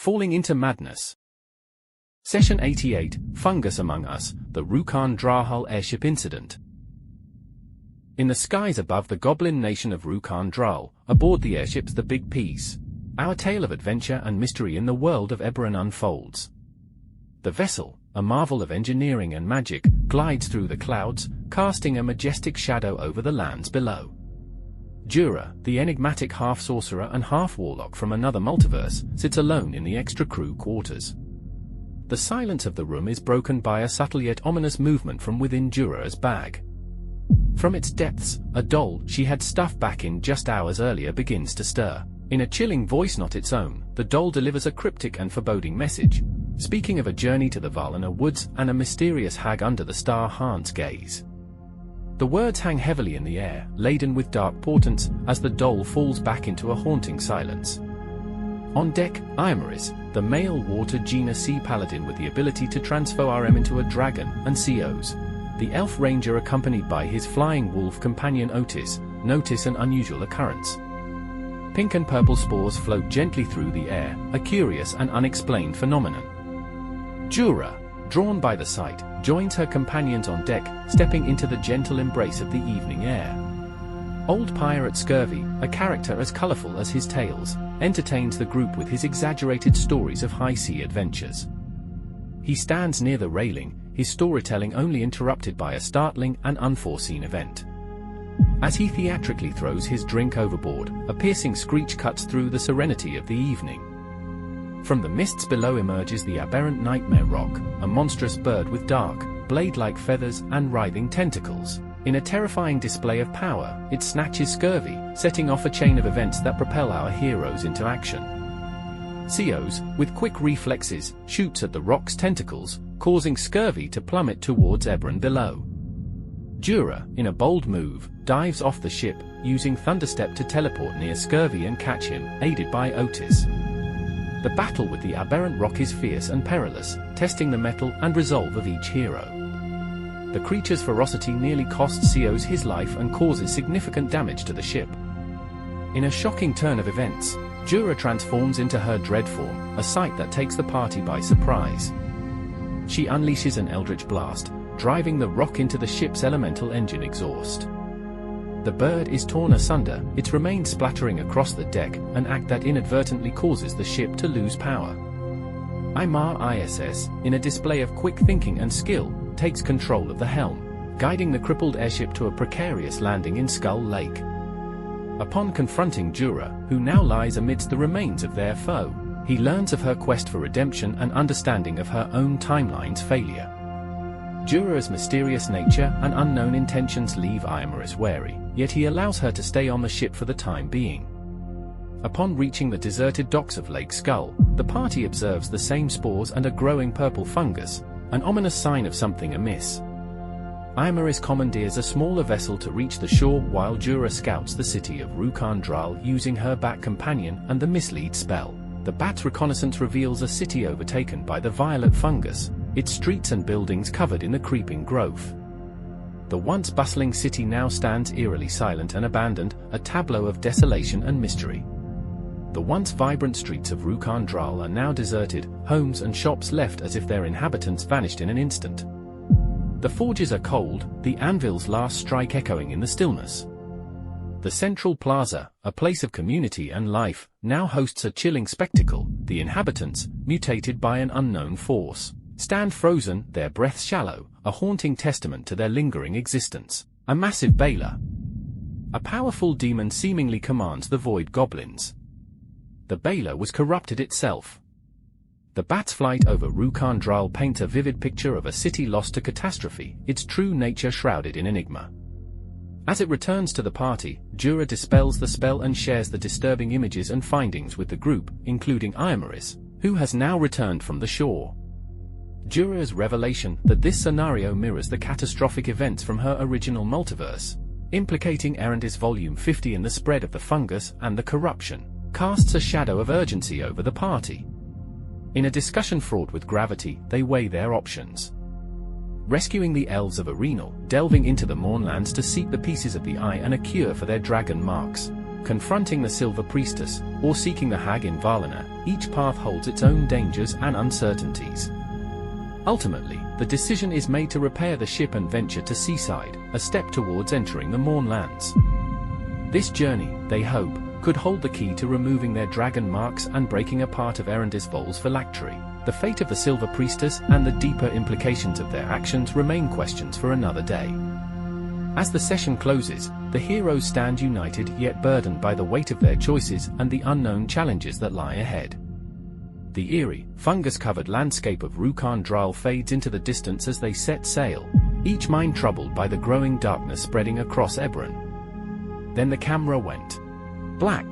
Falling into Madness. Session 88, Fungus Among Us, the Rhukaan Draal Airship Incident. In the skies above the goblin nation of Rhukaan Draal, aboard the airships the Big Peas, our tale of adventure and mystery in the world of Eberron unfolds. The vessel, a marvel of engineering and magic, glides through the clouds, casting a majestic shadow over the lands below. Djura, the enigmatic half-sorcerer and half-warlock from another multiverse, sits alone in the extra crew quarters. The silence of the room is broken by a subtle yet ominous movement from within Djura's bag. From its depths, a doll she had stuffed back in just hours earlier begins to stir. In a chilling voice not its own, the doll delivers a cryptic and foreboding message, speaking of a journey to the Valana woods and a mysterious hag under the star Hans's gaze. The words hang heavily in the air, laden with dark portents, as the doll falls back into a haunting silence. On deck, Aemaris, the male water genus sea paladin with the ability to transform into a dragon, and Ceios, the elf ranger accompanied by his flying wolf companion Otis, notice an unusual occurrence. Pink and purple spores float gently through the air, a curious and unexplained phenomenon. Djura, drawn by the sight, joins her companions on deck, stepping into the gentle embrace of the evening air. Old Pirate Scurvy, a character as colorful as his tales, entertains the group with his exaggerated stories of high-sea adventures. He stands near the railing, his storytelling only interrupted by a startling and unforeseen event. As he theatrically throws his drink overboard, a piercing screech cuts through the serenity of the evening. From the mists below emerges the aberrant nightmare roc, a monstrous bird with dark, blade-like feathers and writhing tentacles. In a terrifying display of power, it snatches Scurvy, setting off a chain of events that propel our heroes into action. Ceios, with quick reflexes, shoots at the roc's tentacles, causing Scurvy to plummet towards Eberron below. Djura, in a bold move, dives off the ship, using Thunderstep to teleport near Scurvy and catch him, aided by Otis. The battle with the aberrant roc is fierce and perilous, testing the mettle and resolve of each hero. The creature's ferocity nearly costs Ceios his life and causes significant damage to the ship. In a shocking turn of events, Djura transforms into her dread form, a sight that takes the party by surprise. She unleashes an eldritch blast, driving the roc into the ship's elemental engine exhaust. The bird is torn asunder, its remains splattering across the deck, an act that inadvertently causes the ship to lose power. Aemaris ISS, in a display of quick thinking and skill, takes control of the helm, guiding the crippled airship to a precarious landing in Skull Lake. Upon confronting Djura, who now lies amidst the remains of their foe, he learns of her quest for redemption and understanding of her own timeline's failure. Djura's mysterious nature and unknown intentions leave Aemaris wary, yet he allows her to stay on the ship for the time being. Upon reaching the deserted docks of Lake Skull, the party observes the same spores and a growing purple fungus, an ominous sign of something amiss. Aemaris commandeers a smaller vessel to reach the shore while Djura scouts the city of Rhukaan Draal using her bat companion and the mislead spell. The bat's reconnaissance reveals a city overtaken by the violet fungus, its streets and buildings covered in the creeping growth. The once bustling city now stands eerily silent and abandoned, a tableau of desolation and mystery. The once vibrant streets of Rhukaan Draal are now deserted, homes and shops left as if their inhabitants vanished in an instant. The forges are cold, the anvil's last strike echoing in the stillness. The central plaza, a place of community and life, now hosts a chilling spectacle. The inhabitants, mutated by an unknown force, stand frozen, their breaths shallow, a haunting testament to their lingering existence. A massive Baler, a powerful demon, seemingly commands the void goblins. The Baler was corrupted itself. The bat's flight over Rhukaan Draal paints a vivid picture of a city lost to catastrophe, its true nature shrouded in enigma. As it returns to the party, Djura dispels the spell and shares the disturbing images and findings with the group, including Aemaris, who has now returned from the shore. Djura's revelation that this scenario mirrors the catastrophic events from her original multiverse, implicating Erandis Volume 50 in the spread of the fungus and the corruption, casts a shadow of urgency over the party. In a discussion fraught with gravity, they weigh their options. Rescuing the elves of Arenal, delving into the Mournlands to seek the pieces of the eye and a cure for their dragon marks, confronting the Silver Priestess, or seeking the Hag in Valina, each path holds its own dangers and uncertainties. Ultimately, the decision is made to repair the ship and venture to seaside, a step towards entering the Mournlands. This journey, they hope, could hold the key to removing their dragon marks and breaking a part of Erandis' Vol's phylactery. The fate of the Silver Priestess and the deeper implications of their actions remain questions for another day. As the session closes, the heroes stand united yet burdened by the weight of their choices and the unknown challenges that lie ahead. The eerie, fungus-covered landscape of Rhukaan Draal fades into the distance as they set sail, each mind troubled by the growing darkness spreading across Eberron. Then the camera went black,